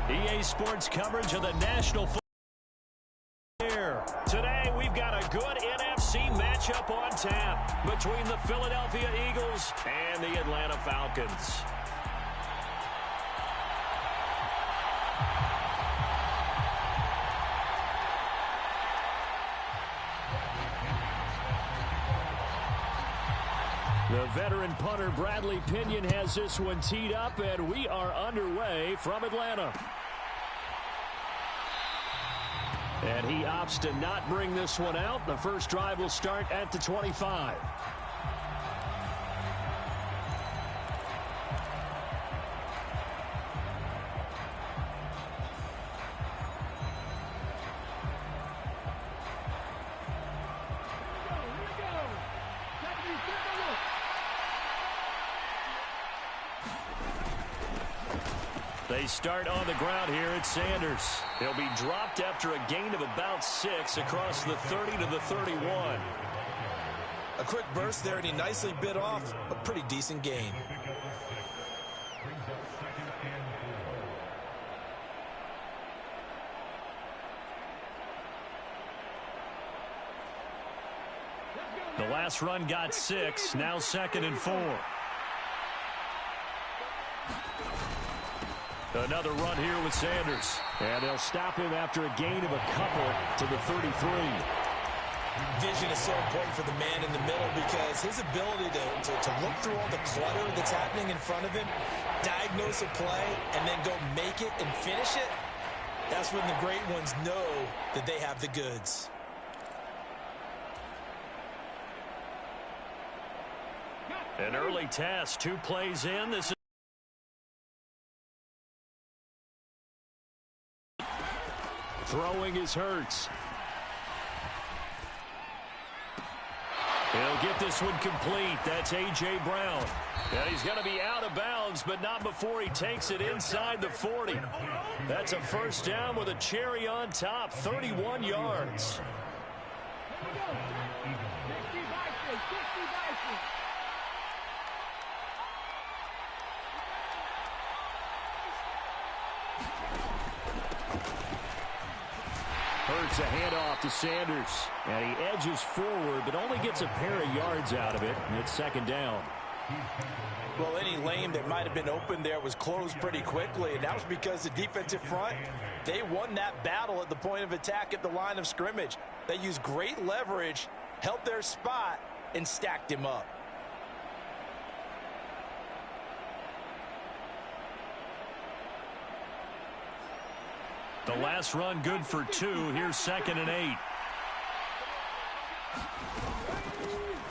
EA Sports coverage of the National Football League. Today, we've got a good NFC matchup on tap between the Philadelphia Eagles and the Atlanta Falcons. The veteran punter Bradley Pinion has this one teed up, and we are underway from Atlanta. And he opts to not bring this one out. The first drive will start at the 25. They start on the ground here at Sanders. He'll be dropped after a gain of about 6 across the 30 to the 31. A quick burst there, and he nicely bit off a pretty decent gain. The last run got 6, now 2nd and 4. Another run here with Sanders. And they'll stop him after a gain of a couple to the 33. Vision is so important for the man in the middle because his ability to look through all the clutter that's happening in front of him, diagnose a play, and then go make it and finish it, that's when the great ones know that they have the goods. An early test, 2 plays in. This is throwing is Hurts. He'll get this one complete. That's A.J. Brown. And he's going to be out of bounds, but not before he takes it inside the 40. That's a first down with a cherry on top, 31 yards. Hurts a handoff to Sanders, and he edges forward, but only gets a pair of yards out of it, and it's 2nd down. Well, any lane that might have been open there was closed pretty quickly, and that was because the defensive front, they won that battle at the point of attack at the line of scrimmage. They used great leverage, held their spot, and stacked him up. The last run good for 2. Here's 2nd and 8.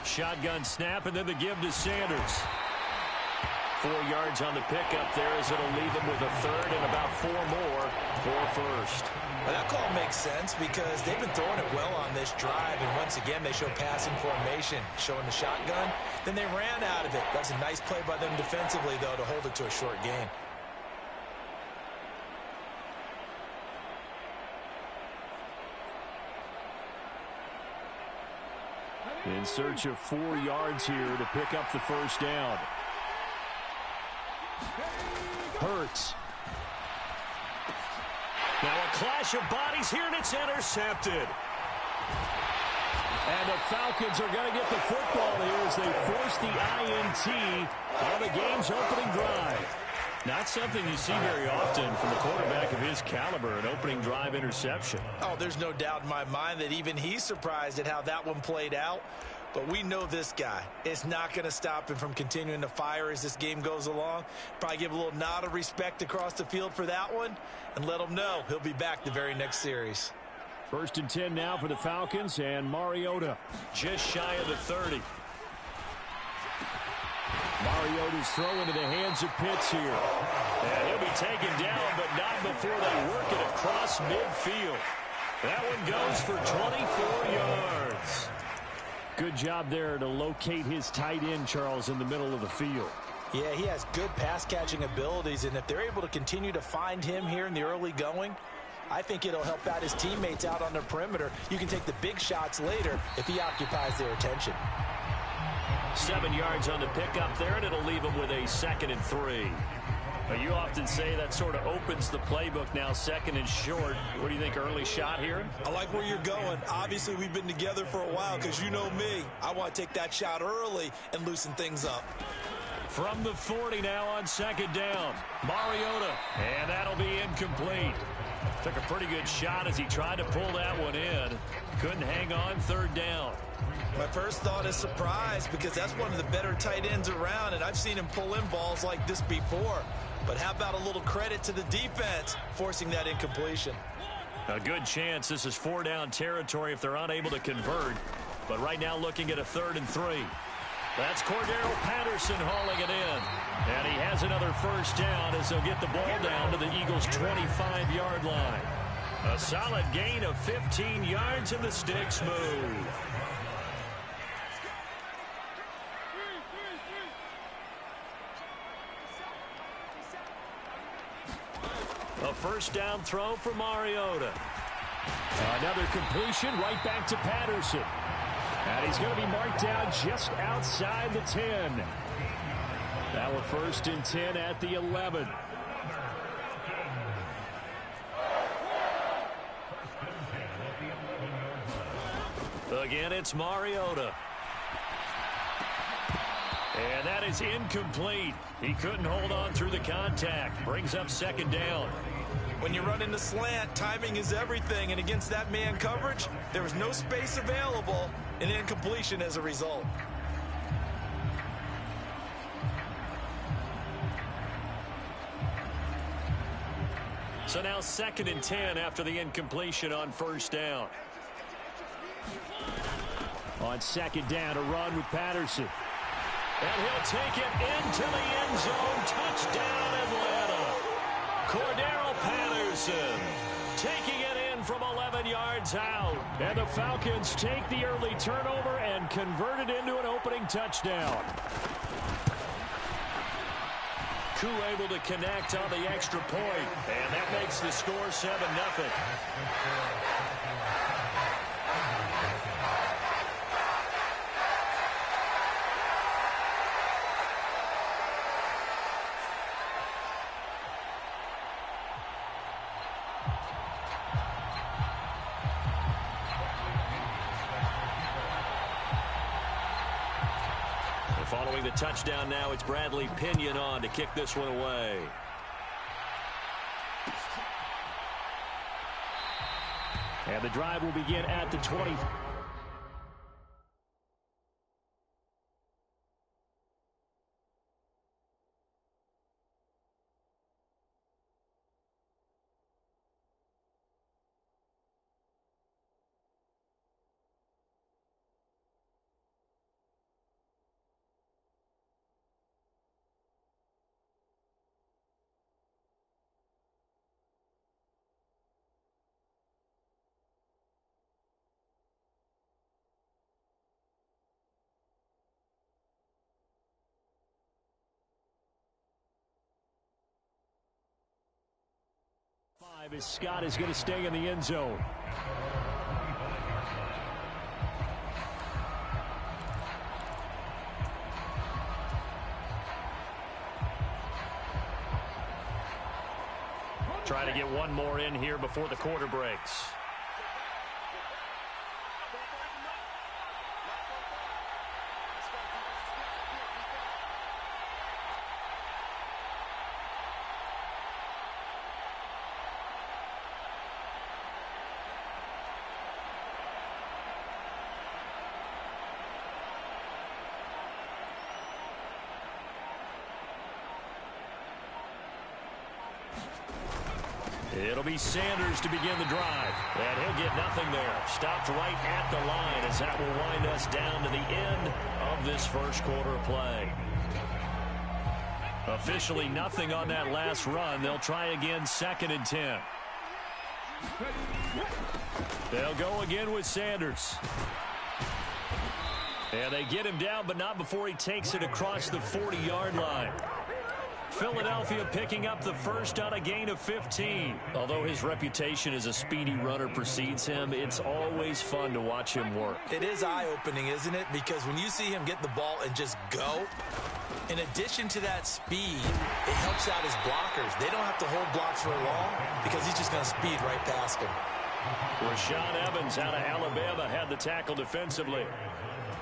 Shotgun snap, and then the give to Sanders. 4 yards on the pickup there as it'll leave him with a 3rd and about 4 more for first. Well, that call makes sense because they've been throwing it well on this drive, and once again they show passing formation, showing the shotgun. Then they ran out of it. That's a nice play by them defensively, though, to hold it to a short gain. In search of 4 yards here to pick up the first down. Hurts. Now a clash of bodies here, and it's intercepted. And the Falcons are going to get the football here as they force the INT on the game's opening drive. Not something you see very often from the quarterback of his caliber, an opening drive interception. Oh, there's no doubt in my mind that even he's surprised at how that one played out. But we know this guy. It's not going to stop him from continuing to fire as this game goes along. Probably give a little nod of respect across the field for that one and let him know he'll be back the very next series. 1st and 10 now for the Falcons, and Mariota just shy of the 30. Mariota's throw into the hands of Pitts here. And he'll be taken down, but not before they work it across midfield. That one goes for 24 yards. Good job there to locate his tight end, Charles, in the middle of the field. Yeah, he has good pass-catching abilities, and if they're able to continue to find him here in the early going, I think it'll help out his teammates out on the perimeter. You can take the big shots later if he occupies their attention. 7 yards on the pickup there, and it'll leave him with a 2nd and 3. Well, you often say that sort of opens the playbook now, second and short. What do you think, early shot here? I like where you're going. Obviously, we've been together for a while because you know me. I want to take that shot early and loosen things up. From the 40 now on second down. Mariota, and that'll be incomplete. Took a pretty good shot as he tried to pull that one in. Couldn't hang on third down. My first thought is surprise because that's one of the better tight ends around, and I've seen him pull in balls like this before. But how about a little credit to the defense forcing that incompletion? A good chance this is 4-down territory if they're unable to convert. But right now looking at a 3rd and 3. That's Cordero Patterson hauling it in. And he has another first down as they'll get the ball down to the Eagles' 25-yard line. A solid gain of 15 yards and the sticks move. A first down throw for Mariota. Another completion right back to Patterson. And he's going to be marked down just outside the 10. Now a 1st and 10 at the 11. Again, it's Mariota. And that is incomplete. He couldn't hold on through the contact. Brings up 2nd down. When you run into slant, timing is everything. And against that man coverage, there was no space available. An incompletion as a result. So now 2nd and 10 after the incompletion on first down. On 2nd down, a run with Patterson. And he'll take it into the end zone. Touchdown, Atlanta. Cordero Patterson taking it in from 11 yards out. And the Falcons take the early turnover and convert it into an opening touchdown. Koo able to connect on the extra point. And that makes the score 7-0. Following the touchdown now, it's Bradley Pinion on to kick this one away. And the drive will begin at the 20. As Scott is going to stay in the end zone. Try to get one more in here before the quarter breaks. It'll be Sanders to begin the drive. And he'll get nothing there. Stopped right at the line as that will wind us down to the end of this first quarter of play. Officially nothing on that last run. They'll try again 2nd and 10. They'll go again with Sanders. And they get him down, but not before he takes it across the 40-yard line. Philadelphia picking up the first on a gain of 15. Although his reputation as a speedy runner precedes him, it's always fun to watch him work. It is eye-opening, isn't it? Because when you see him get the ball and just go, In addition to that speed, it helps out his blockers. They don't have to hold blocks for long because he's just going to speed right past them. Rashaan Evans out of Alabama had the tackle defensively.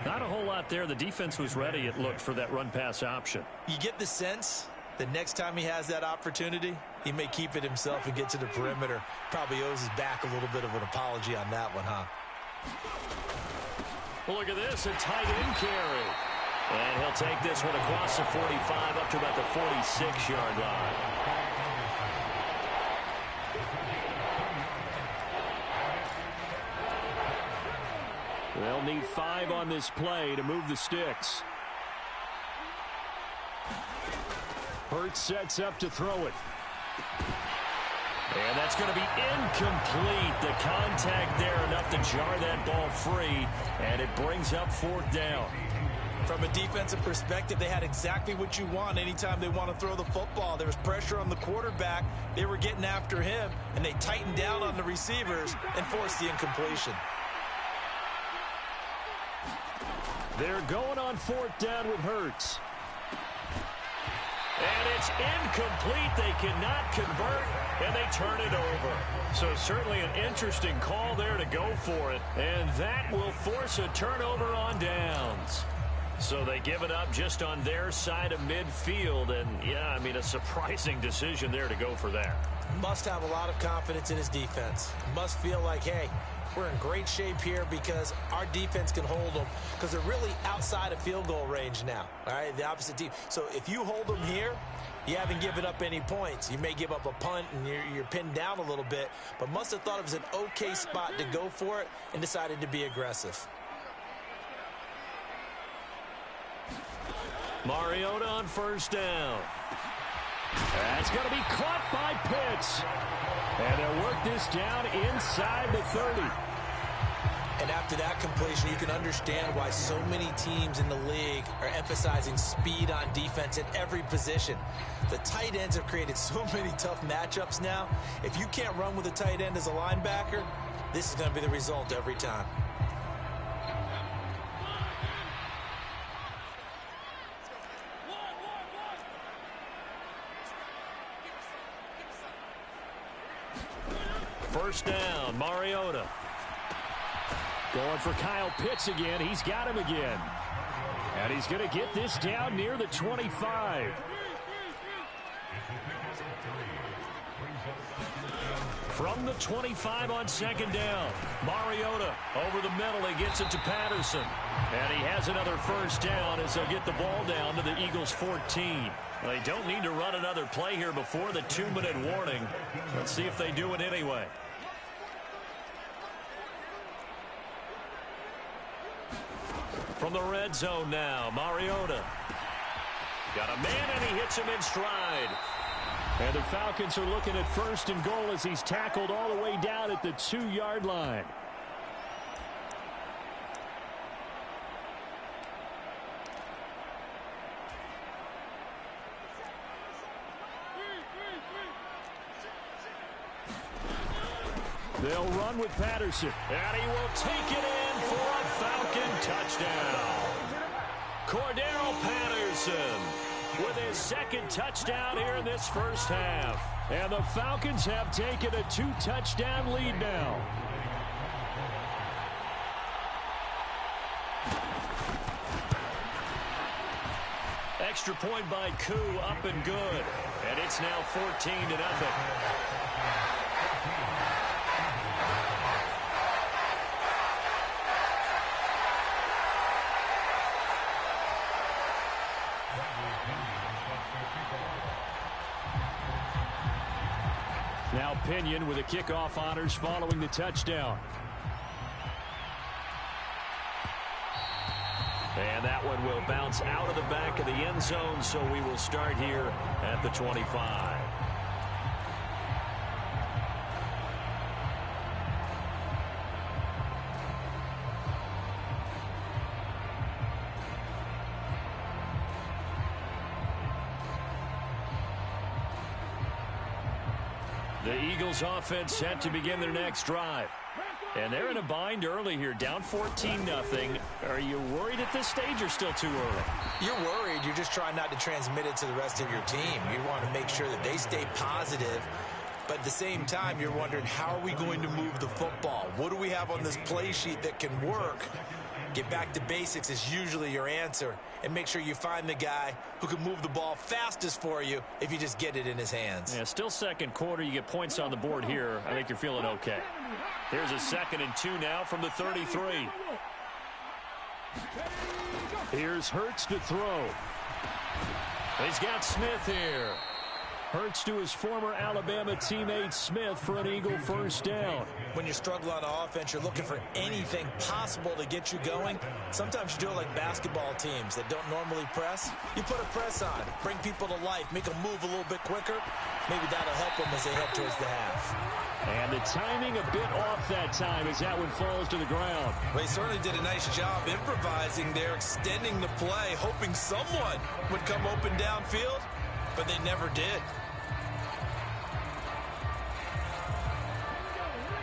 Not a whole lot there. The defense was ready, it looked, for that run-pass option. You get the sense that next time he has that opportunity, he may keep it himself and get to the perimeter. Probably owes his back a little bit of an apology on that one, huh? Well, look at this, a tight end carry. And he'll take this one across the 45 up to about the 46-yard line. They'll need 5 on this play to move the sticks. Hurts sets up to throw it. And that's going to be incomplete. The contact there enough to jar that ball free, and it brings up 4th down. From a defensive perspective, they had exactly what you want anytime they want to throw the football. There was pressure on the quarterback. They were getting after him, and they tightened down on the receivers and forced the incompletion. They're going on 4th down with Hurts. And it's incomplete. They cannot convert, and they turn it over. So certainly an interesting call there to go for it, and that will force a turnover on downs. So they give it up just on their side of midfield, and, yeah, I mean, a surprising decision there to go for that. Must have a lot of confidence in his defense. Must feel like, hey, we're in great shape here because our defense can hold them because they're really outside of field goal range now, all right, the opposite team. So if you hold them here, you haven't given up any points. You may give up a punt and you're pinned down a little bit, but must have thought it was an okay spot to go for it and decided to be aggressive. Mariota on 1st down. That's going to be caught by Pitts. And they'll work this down inside the 30. And after that completion, you can understand why so many teams in the league are emphasizing speed on defense at every position. The tight ends have created so many tough matchups now. If you can't run with a tight end as a linebacker, this is going to be the result every time. First down, Mariota. Going for Kyle Pitts again. He's got him again. And he's going to get this down near the 25. From the 25 on 2nd down, Mariota over the middle. He gets it to Patterson. And he has another first down as they'll get the ball down to the Eagles' 14. They don't need to run another play here before the 2-minute warning. Let's see if they do it anyway. From the red zone now, Mariota. Got a man, and he hits him in stride. And the Falcons are looking at 1st and goal as he's tackled all the way down at the 2-yard line. They'll run with Patterson, and he will take it in for a Falcon touchdown. Cordero Patterson with his 2nd touchdown here in this first half. And the Falcons have taken a 2-touchdown lead now. Extra point by Koo, up and good. And it's now 14-0. Now Pinion with the kickoff honors following the touchdown. And that one will bounce out of the back of the end zone, so we will start here at the 25. The Eagles offense set to begin their next drive. And they're in a bind early here, down 14-0. Are you worried at this stage or still too early? You're worried. You're just trying not to transmit it to the rest of your team. You want to make sure that they stay positive. But at the same time, you're wondering, how are we going to move the football? What do we have on this play sheet that can work? Get back to basics is usually your answer. And make sure you find the guy who can move the ball fastest for you if you just get it in his hands. Yeah, still second quarter. You get points on the board here. I think you're feeling okay. Here's a 2nd and 2 now from the 33. Here's Hurts to throw. He's got Smith here. Hurts to his former Alabama teammate Smith for an Eagle first down. When you struggle on offense, you're looking for anything possible to get you going. Sometimes you do it like basketball teams that don't normally press. You put a press on, bring people to life, make them move a little bit quicker. Maybe that'll help them as they head towards the half. And the timing a bit off that time as that one falls to the ground. Well, he certainly did a nice job improvising there, extending the play, hoping someone would come open downfield, but they never did.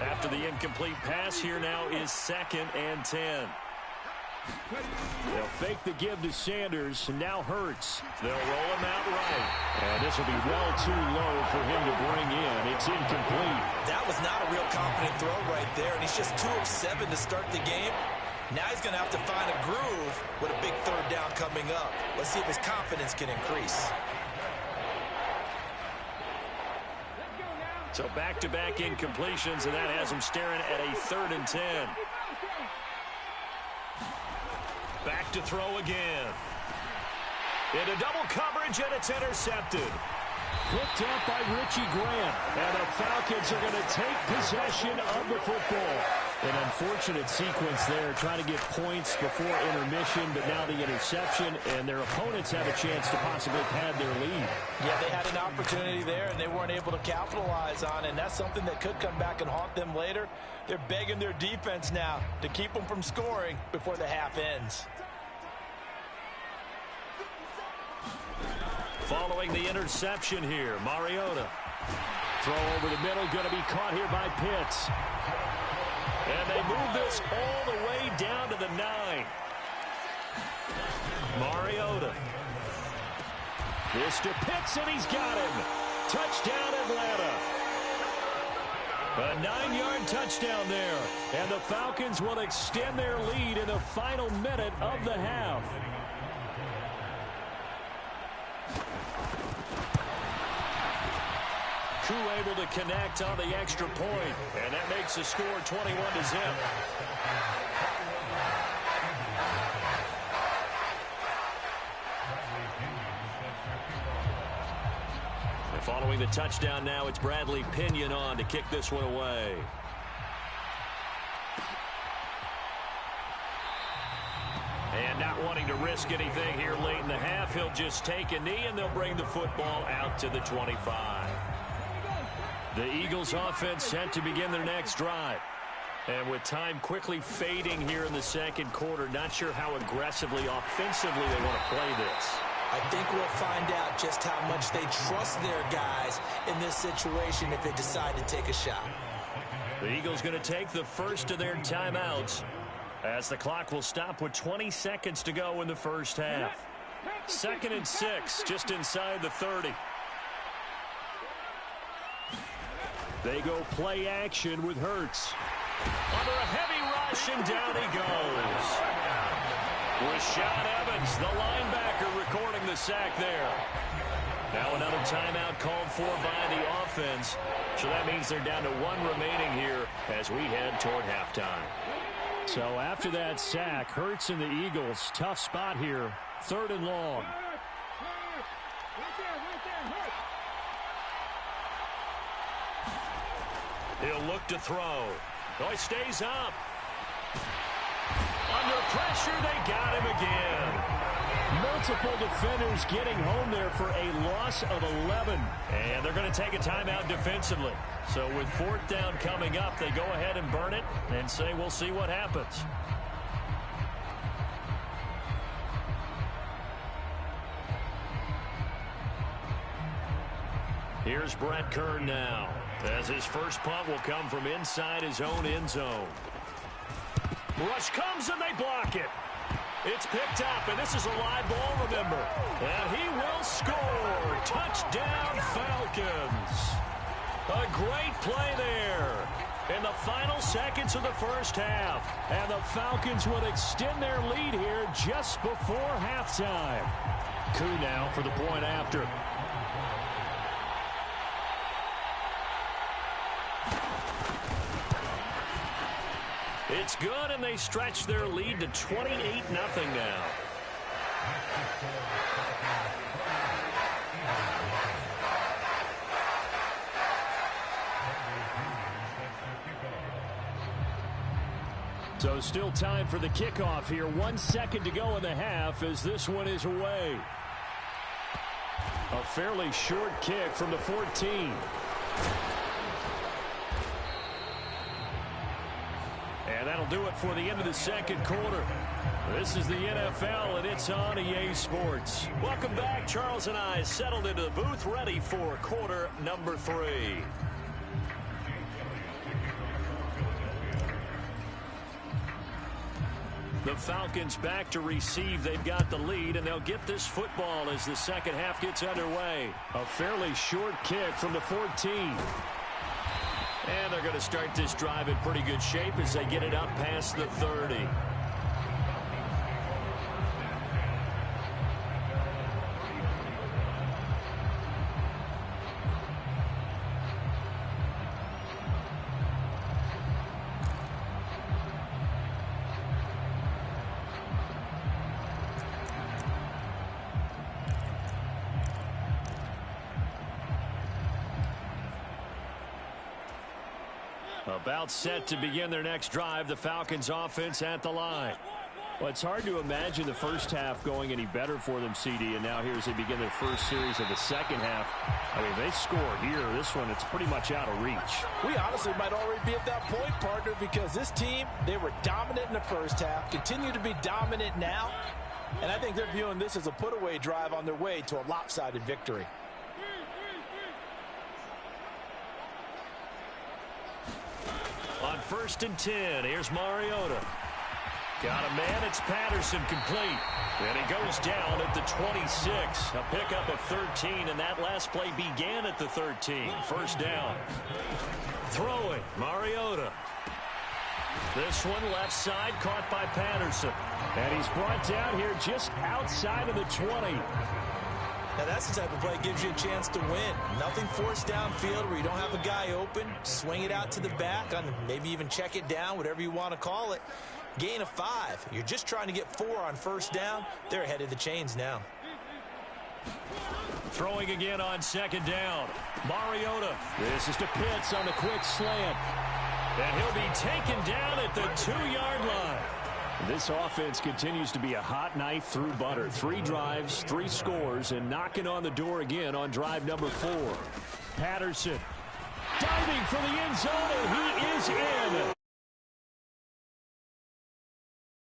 After the incomplete pass, here now is 2nd and 10. They'll fake the give to Sanders, and now Hurts. They'll roll him out right. And this will be well too low for him to bring in. It's incomplete. That was not a real confident throw right there, and he's just 2 of 7 to start the game. Now he's going to have to find a groove with a big 3rd down coming up. Let's see if his confidence can increase. So back-to-back incompletions, and that has him staring at a 3rd and 10. Back to throw again. Into double coverage, and it's intercepted. Picked up by Richie Grant, and the Falcons are going to take possession of the football. An unfortunate sequence there, trying to get points before intermission, but now the interception, and their opponents have a chance to possibly pad their lead. Yeah, they had an opportunity there, and they weren't able to capitalize on it, and that's something that could come back and haunt them later. They're begging their defense now to keep them from scoring before the half ends. Following the interception here, Mariota. Throw over the middle, going to be caught here by Pitts. And they move this all the way down to the 9. Mariota. This to Pitts, and he's got him. Touchdown, Atlanta. A 9-yard touchdown there. And the Falcons will extend their lead in the final minute of the half. Crew able to connect on the extra point, and that makes the score 21-0. And following the touchdown now, it's Bradley Pinion on to kick this one away. And not wanting to risk anything here late in the half, he'll just take a knee, and they'll bring the football out to the 25. The Eagles offense set to begin their next drive. And with time quickly fading here in the second quarter, not sure how aggressively, offensively they want to play this. I think we'll find out just how much they trust their guys in this situation if they decide to take a shot. The Eagles going to take the first of their timeouts as the clock will stop with 20 seconds to go in the first half. 2nd and 6, just inside the 30. They go play action with Hurts. Under a heavy rush, and down he goes. Rashaan Evans, the linebacker, recording the sack there. Now another timeout called for by the offense. So that means they're down to 1 remaining here as we head toward halftime. So after that sack, Hurts and the Eagles, tough spot here. 3rd and long. He'll look to throw. Oh, he stays up. Under pressure, they got him again. Multiple defenders getting home there for a loss of 11. And they're going to take a timeout defensively. So with 4th down coming up, they go ahead and burn it and say we'll see what happens. Here's Brett Kern now, as his first punt will come from inside his own end zone. Rush comes and they block it. It's picked up, and this is a live ball, remember. And he will score. Touchdown, Falcons. A great play there in the final seconds of the first half. And the Falcons would extend their lead here just before halftime. Coup now for the point after. It's good, and they stretch their lead to 28-0 now. So still time for the kickoff here. 1 second to go in the half as this one is away. A fairly short kick from the 14. And that'll do it for the end of the second quarter. This is the NFL, and it's on EA Sports. Welcome back. Charles and I settled into the booth, ready for quarter number 3. The Falcons back to receive. They've got the lead, and they'll get this football as the second half gets underway. A fairly short kick from the 14. And they're going to start this drive in pretty good shape as they get it up past the 30. About set to begin their next drive. The Falcons offense at the line. Well, it's hard to imagine the first half going any better for them, CD, and now here as they begin their first series of the second half. I mean, they score here. This one, it's pretty much out of reach. We honestly might already be at that point, partner, because this team, they were dominant in the first half, continue to be dominant now, and I think they're viewing this as a put-away drive on their way to a lopsided victory. On 1st and 10, here's Mariota. Got a man, it's Patterson complete. And he goes down at the 26. A pickup of 13, and that last play began at the 13. First down. Throwing, Mariota. This one left side, caught by Patterson. And he's brought down here just outside of the 20. Now that's the type of play that gives you a chance to win. Nothing forced downfield where you don't have a guy open. Swing it out to the back, maybe even check it down, whatever you want to call it. Gain of 5. You're just trying to get 4 on first down. They're ahead of the chains now. Throwing again on 2nd down. Mariota. This is to Pitts on the quick slant. And he'll be taken down at the 2-yard line. This offense continues to be a hot knife through butter. 3 drives, 3 scores, and knocking on the door again on drive number 4. Patterson diving for the end zone, and he is in.